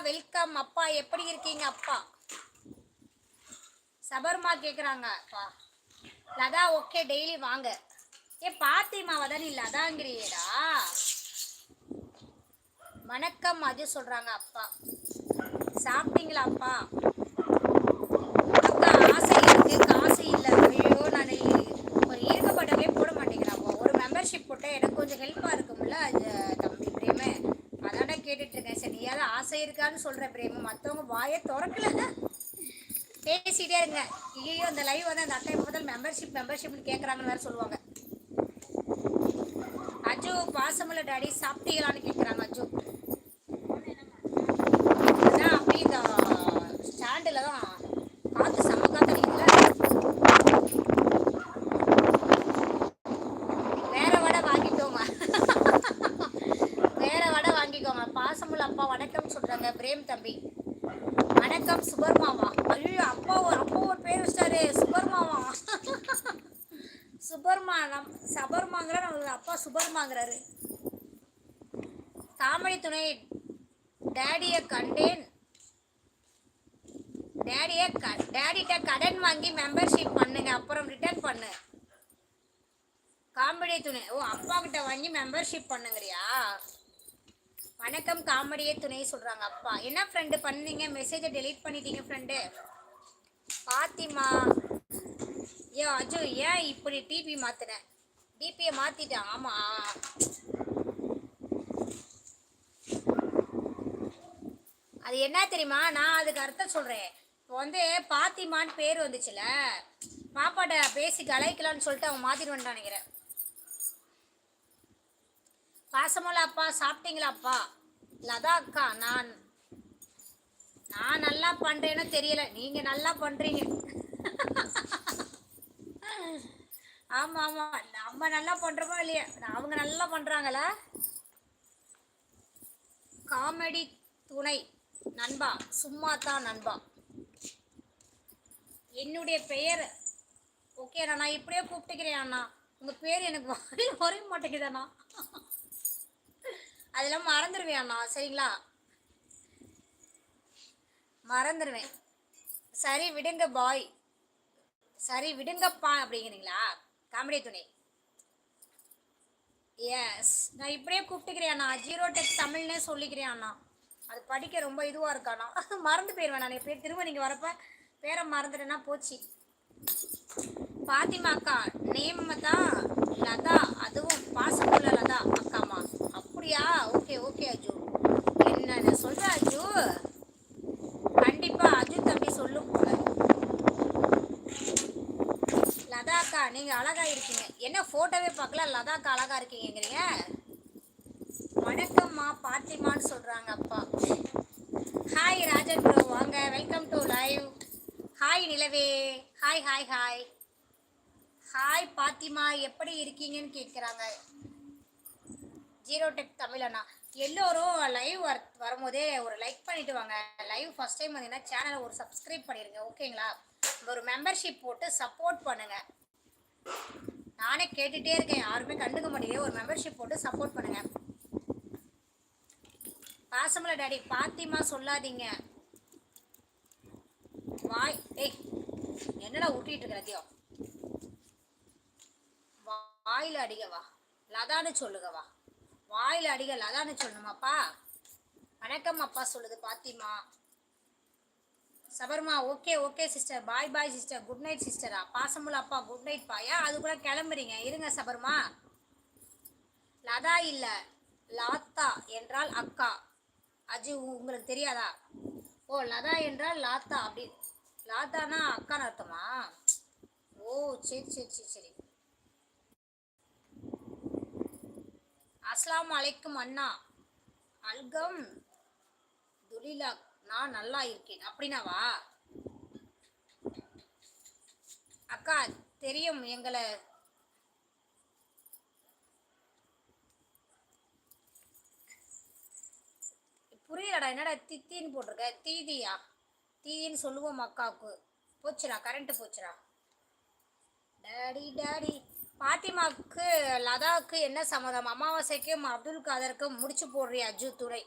Welcome அப்பா, எப்படி இருக்கீங்க அப்பா? சபர்மா கேக்குறாங்க அப்பா. லதா ஓகே, டெய்லி வாங்க. ஏ பாத்திமாவா தான் நீ லதாங்கிறியடா? வணக்கம் அது சொல்றாங்க அப்பா. சாப்பிட்டீங்களா அப்பா? அக்கா ஆசை இருக்கு, காசு இல்லை. ஐயோ, நான் ஒரு ஈர்க்கப்பட்டவே போட மாட்டேங்கிறாப்பா. ஒரு மெம்பர்ஷிப் போட்டால் எனக்கு கொஞ்சம் ஹெல்ப்பாக இருக்கும்ல அது தம்பி பிரேமு. அதானே கேட்டுட்டு இருக்கேன். சரி, நீயாவது ஆசை இருக்கான்னு சொல்ற பிரேமு, மற்றவங்க வாயை திறக்கல. பேசிட்டே இருங்க. ஐயோ, அந்த லைவ் வந்து அந்த அக்கா எப்போ பார்த்தாலும் மெம்பர்ஷிப்னு கேட்குறாங்கன்னு வேறு சொல்லுவாங்க. அஜு பாசமுள்ள டாடி சாப்பிட்டீங்களான்னு கேட்குறாங்க அஜு. அதான் அப்படி இந்த ஸ்டாண்டில் தான் காற்று செம்ம காற்று அடிக்குதுல. வேற வடை வாங்கிக்கோங்க, வேற வடை வாங்கிக்கோங்க. பாசமுள்ள அப்பா வணக்கம் சொல்கிறாங்க பிரேம் தம்பி. வணக்கம் சுபர்மாவா? ஐயோ, அப்பா ஒரு பேர் வச்சிட்டாரு சுபர்மாவா. சுபர்மா சபர்மாங்கிற நம்ம அப்பா சுபர்மாங்கிறாரு. காமெடி துணை டேடியை கண்டேன். டேடிட்ட கடன் வாங்கி மெம்பர்ஷிப் பண்ணுங்க, அப்புறம் ரிட்டர்ன் பண்ணு. காமெடி துணை, ஓ அப்பா கிட்ட வாங்கி மெம்பர்ஷிப் பண்ணுங்கிறியா? வணக்கம் காமெடியே துணை சொல்றாங்க அப்பா. என்ன ஃப்ரெண்டு பண்ணீங்க? மெசேஜை டெலீட் பண்ணிட்டீங்க ஃப்ரெண்டு. பாத்திமா ஏ அஜு, ஏன் இப்படி டிபி மாத்தினேன்? டிபியை மாத்திட்டேன். ஆமா, அது என்ன தெரியுமா, நான் அதுக்கு அர்த்தம் சொல்றேன். இப்போ வந்து பாத்திமான்னு பேர் வந்துச்சுல, பாப்பாட்ட பேசி கலாய்க்கலான்னு சொல்லிட்டு அவன் மாத்திட்டு வந்துட்டான் நினைக்கிறேன். பாசமுள்ள அப்பா சாப்பிட்டீங்களா அப்பா? லதா அக்கா, நான் நல்லா பண்றேன்னு தெரியல, நீங்க நல்லா பண்றீங்க. ஆமா ஆமா, நம்ம நல்லா பண்றோமோ இல்லையா, அவங்க நல்லா பண்றாங்களா? காமெடி துணை நண்பா, சும்மா தான் நண்பா. என்னுடைய பெயர் ஓகே அண்ணா, நான் இப்படியே கூப்பிட்டுக்கிறேன் அண்ணா. உங்க பேர் எனக்கு வரைய மாட்டேங்குதுண்ணா, அதெல்லாம் மறந்துடுவேன் அண்ணா. சரிங்களா, மறந்துடுவேன். சரி விடுங்க பாய், சரி விடுங்கப்பா அப்படிங்கிறீங்களா? காமெடி துணை எஸ், நான் இப்படியே கூப்பிட்டுக்கிறேன் அண்ணா. ஜீரோ டெக் தமிழ்னே சொல்லிக்கிறேன் அண்ணா. அது படிக்க ரொம்ப இதுவாக இருக்காண்ணா. மறந்து போயிடுவேன் நான் பேர். திரும்ப நீங்கள் வரப்ப பேரை மறந்துட்டேன்னா போச்சு. பாத்திமா அக்கா நேம் தான் லதா, அதுவும் பாசமுள்ள லதா அக்காமா. அப்படியா? ஓகே ஓகே அஜு, என்ன சொல்ற அஜு? கண்டிப்பா அஜு தம்பி சொல்லும் போல. லதா அக்கா நீங்க அழகா இருக்கீங்க. என்ன போட்டோவே பார்க்கல, லதா அக்கா அழகா இருக்கீங்கிறீங்க. வணக்கம்மா பாத்திமான்னு சொல்றாங்க அப்பா. ஹாய் ராஜன் ப்ரோ, வாங்க, வெல்கம் டு லைவ். ஹாய் நிலவே, hi hi hi hi. Fathima எப்படி இருக்கீங்கன்னு கேட்குறாங்க. ஜீரோ டெக் தமிழண்ணா. எல்லோரும் லைவ் வரும்போதே ஒரு லைக் பண்ணிட்டு வாங்க. லைவ் ஃபர்ஸ்ட் டைம் வந்தீங்கன்னா சேனலை ஒரு சப்ஸ்கிரைப் பண்ணிடுங்க, ஓகேங்களா? ஒரு மெம்பர்ஷிப் போட்டு சப்போர்ட் பண்ணுங்க. நானே கேட்டுட்டே இருக்கேன், யாருமே கண்டுக்க மாட்டேங்குது. ஒரு மெம்பர்ஷிப் போட்டு சப்போர்ட் பண்ணுங்க. பாசமுள்ள டாடி பாத்திமா சொல்லாதீங்க. வாய் ஏய், என்னடா ஊட்டிட்டு இருக்கிறதையோ? வாயில அடிக்கவா? லதான்னு சொல்லுங்கவா? வாயில அடிக்க லதான்னு சொல்லணுமாப்பா? வணக்கம் அப்பா சொல்லுது பாத்திமா. சபர்மா ஓகே ஓகே சிஸ்டர், பாய் பாய் சிஸ்டர், குட் நைட் சிஸ்டரா? பாசமுள்ள அப்பா குட் நைட் பாயா. அதுக்குள்ள கிளம்புறீங்க, இருங்க சபர்மா. லதா இல்ல லாத்தா என்றால் அக்கா. அஜு உங்களுக்கு தெரியாதா? ஓ லதா என்றால் லாத்தா, அப்படி லாத்தானா அக்கான்னு அர்த்தமா? ஓ சரி சரி சரி சரி. அஸ்லாம் அலைக்கும் அண்ணா. அல்கம் துலிலா, நான் நல்லா இருக்கேன் அப்படின்னாவா? அக்கா தெரியும் எங்களை. புரியலடா, என்னடா தித்தின்னு போட்டிருக்க? தீதியா? தீதின்னு சொல்லுவோம் அக்காவுக்கு. போச்சுடா, கரண்ட்டு போச்சுடா. Daddy daddy. பாத்திமாவுக்கு லதாவுக்கு என்ன சம்மதம்? அமாவாசைக்கும் அப்துல் காதருக்கும் முடிச்சு போடுறியா அஜு துறை?